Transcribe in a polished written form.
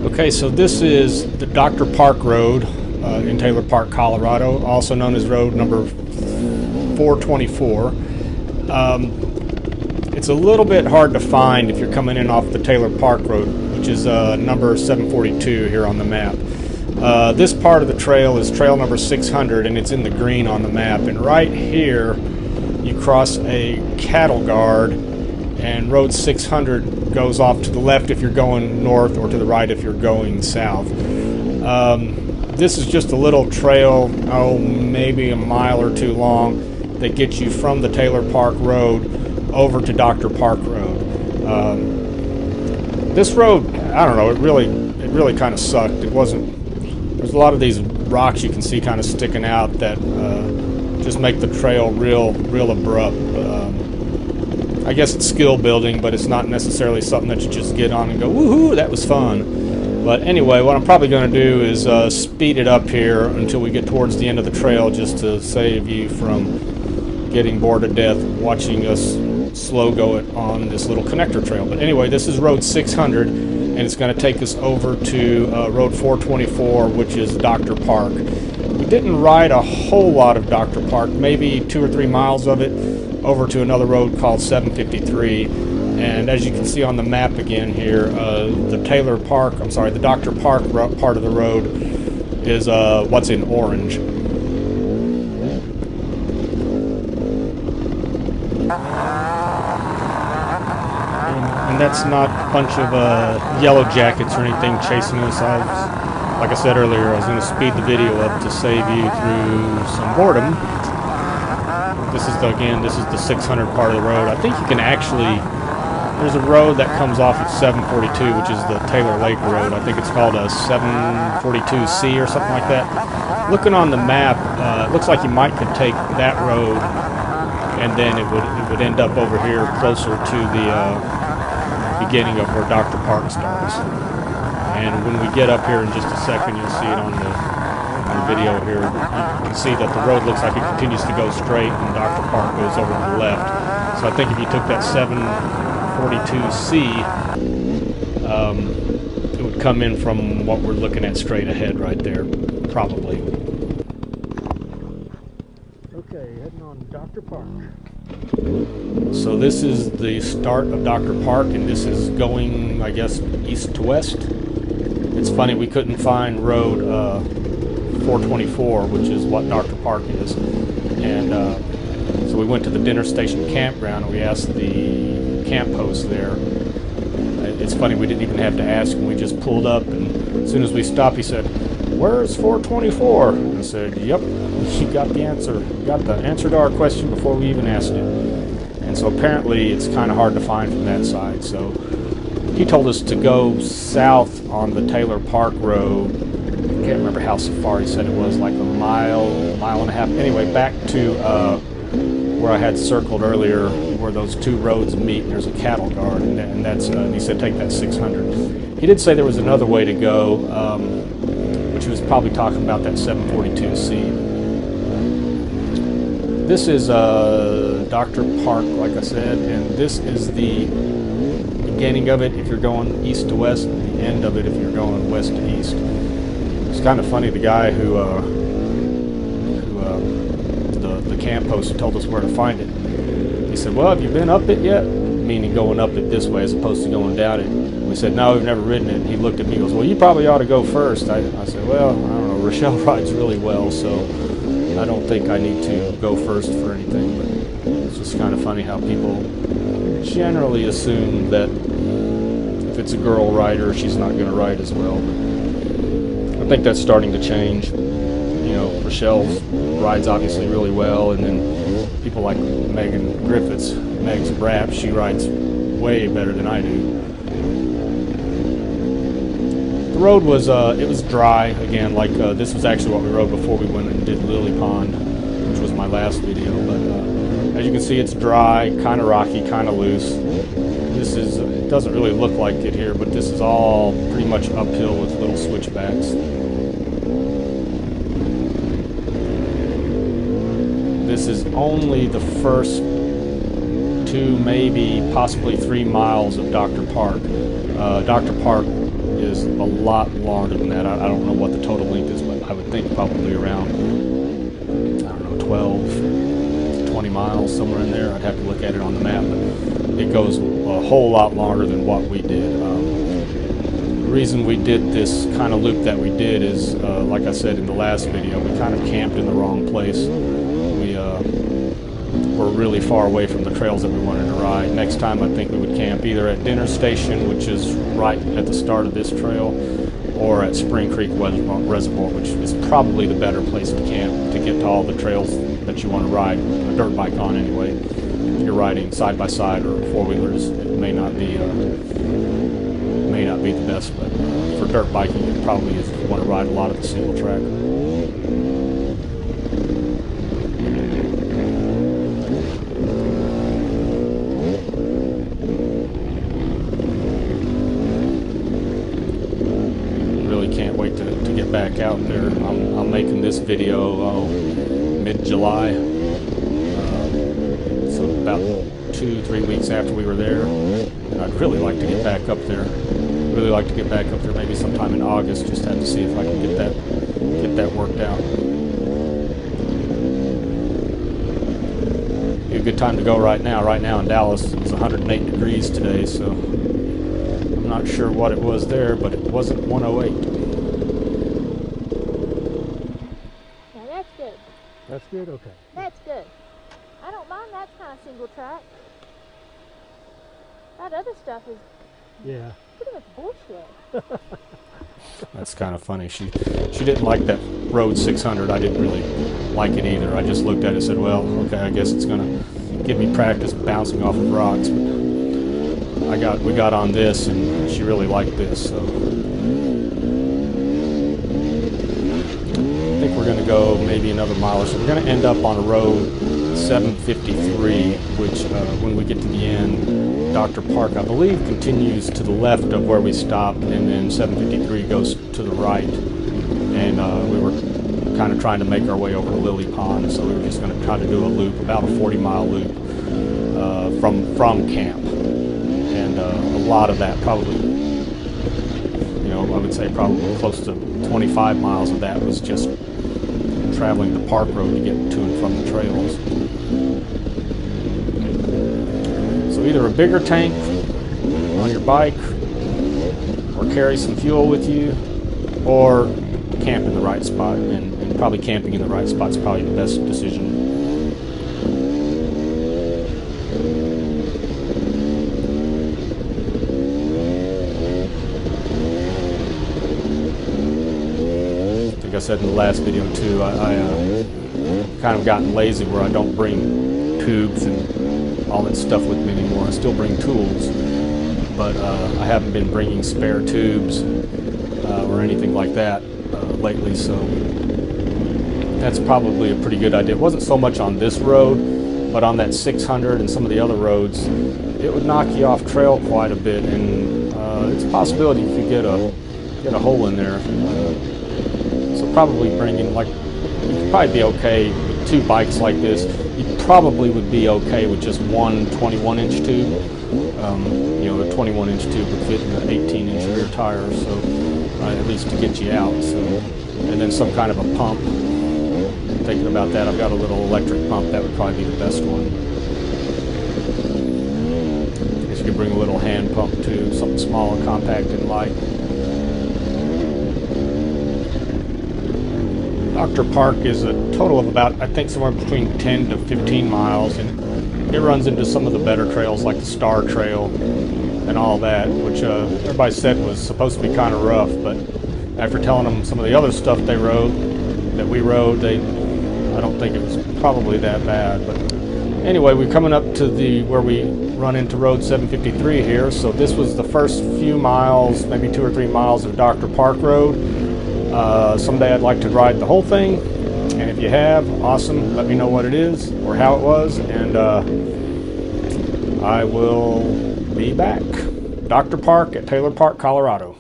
Okay, so this is the Dr. Park Road in Taylor Park, Colorado, also known as road number 424. It's a little bit hard to find if you're coming in off the Taylor Park Road, which is number 742 here on the map. This part of the trail is trail number 600, and it's in the green on the map. And right here, you cross a cattle guard, and road 600 goes off to the left if you're going north, or to the right if you're going south. This is just a little trail, maybe a mile or two long, that gets you from the Taylor Park Road over to Dr. Park Road. This road, I don't know, it really kind of sucked. There's a lot of these rocks you can see kind of sticking out that just make the trail real abrupt. I guess it's skill building, but it's not necessarily something that you just get on and go, woohoo, that was fun. But anyway, what I'm probably going to do is speed it up here until we get towards the end of the trail, just to save you from getting bored to death watching us slow go it on this little connector trail. But anyway, this is road 600, and it's going to take us over to road 424, which is Dr. Park. We didn't ride a whole lot of Dr. Park, maybe 2 or 3 miles of it, over to another road called 753. And as you can see on the map again here, the Dr. Park part of the road is what's in orange. And that's not a bunch of yellow jackets or anything chasing us. Like I said earlier, I was going to speed the video up to save you through some boredom. This is the 600 part of the road. I think you can actually, there's a road that comes off at 742, which is the Taylor Lake Road. I think it's called a 742C or something like that. Looking on the map, it looks like you might could take that road, and then it would end up over here closer to the beginning of where Dr. Park starts. And when we get up here in just a second, you'll see it on the video here. You can see that the road looks like it continues to go straight, and Dr. Park goes over to the left. So I think if you took that 742C, it would come in from what we're looking at straight ahead right there, probably. Okay, heading on Dr. Park. So this is the start of Dr. Park, and this is going, I guess, east to west. It's funny, we couldn't find road 424, which is what Dr. Park is. And so we went to the Dinner Station Campground, and we asked the camp host there. It's funny, we didn't even have to ask him. We just pulled up, and as soon as we stopped, he said, "Where's 424?" And I said, "Yep, you got the answer. You got the answer to our question before we even asked it." And so apparently it's kind of hard to find from that side. So he told us to go south on the Taylor Park Road. I can't remember how far he said it was, like a mile and a half. Anyway, back to where I had circled earlier, where those two roads meet, and there's a cattle guard, and that's and he said take that 600. He did say there was another way to go, which he was probably talking about that 742C. This is Dr. Park, like I said, and this is the beginning of it if you're going east to west, and the end of it if you're going west to east. It's kind of funny, the guy the camp host who told us where to find it, he said, "Well, have you been up it yet?" Meaning going up it this way as opposed to going down it. We said, "No, we've never ridden it." He looked at me and goes, "Well, you probably ought to go first." I said, "Well, I don't know, Rochelle rides really well, so I don't think I need to go first for anything." But it's just kind of funny how people generally assume that if it's a girl rider, she's not going to ride as well. But I think that's starting to change. You know, Rochelle rides obviously really well, and then people like Megan Griffiths, Meg's brat, she rides way better than I do. The road was it was dry again, like this was actually what we rode before we went and did Lily Pond, which was my last video. But as you can see, it's dry, kind of rocky, kind of loose. This is, it doesn't really look like it here, but this is all pretty much uphill with little switchbacks. This is only the first 2, maybe possibly 3 miles of Dr. Park. Dr. Park is a lot longer than that. I don't know what the total length is, but I would think probably around, I don't know, 12, 20 miles, somewhere in there. I'd have to look at it on the map, but it goes a whole lot longer than what we did. The reason we did this kind of loop that we did is, like I said in the last video, we kind of camped in the wrong place. We were really far away from the trails that we wanted to ride. Next time I think we would camp either at Dinner Station, which is right at the start of this trail, or at Spring Creek Reservoir, which is probably the better place to camp to get to all the trails that you want to ride a dirt bike on anyway. If you're riding side by side or four-wheelers, it may not be the best, but for dirt biking it probably is if you want to ride a lot of the single track. Can't wait to get back out there. I'm making this video mid-July, so about 2-3 weeks after we were there, and I'd really like to get back up there. Really like to get back up there maybe sometime in August. Just have to see if I can get that worked out. Be a good time to go right now. Right now in Dallas it's 108 degrees today, so I'm not sure what it was there, but it wasn't 108. That's good? Okay. That's good. I don't mind that kind of single track. That other stuff is pretty much bullshit. That's kind of funny. She didn't like that Road 600. I didn't really like it either. I just looked at it and said, well, okay, I guess it's going to give me practice bouncing off of rocks. But we got on this, and she really liked this, so I think we're going to go maybe another mile or so. We're going to end up on a road 753, which when we get to the end, Dr. Park, I believe, continues to the left of where we stopped, and then 753 goes to the right. And we were kind of trying to make our way over to Lily Pond, so we were just going to try to do a loop, about a 40-mile loop from camp. And a lot of that probably, I would say probably close to 25 miles of that was just traveling the park road to get to and from the trails. So either a bigger tank on your bike, or carry some fuel with you, or camp in the right spot, and probably camping in the right spot is probably the best decision. Like I said in the last video too, I kind of gotten lazy where I don't bring tubes and all that stuff with me anymore. I still bring tools, but I haven't been bringing spare tubes or anything like that lately, so that's probably a pretty good idea. It wasn't so much on this road, but on that 600 and some of the other roads, it would knock you off trail quite a bit, and it's a possibility you could get a hole in there. So probably bringing, like, you could probably be okay with two bikes like this. You probably would be okay with just one 21-inch tube. The 21-inch tube would fit in the 18-inch rear tire, so at least to get you out. So, and then some kind of a pump. Thinking about that, I've got a little electric pump. That would probably be the best one. I guess you could bring a little hand pump too, something small and compact and light. Dr. Park is a total of about, I think, somewhere between 10 to 15 miles, and it runs into some of the better trails like the Star Trail and all that, which everybody said was supposed to be kind of rough, but after telling them some of the other stuff that we rode, I don't think it was probably that bad. But anyway, we're coming up to where we run into Road 753 here, so this was the first few miles, maybe 2 or 3 miles of Dr. Park Road. Someday I'd like to ride the whole thing, and if you have, awesome, let me know what it is or how it was, and I will be back. Dr. Park at Taylor Park, Colorado.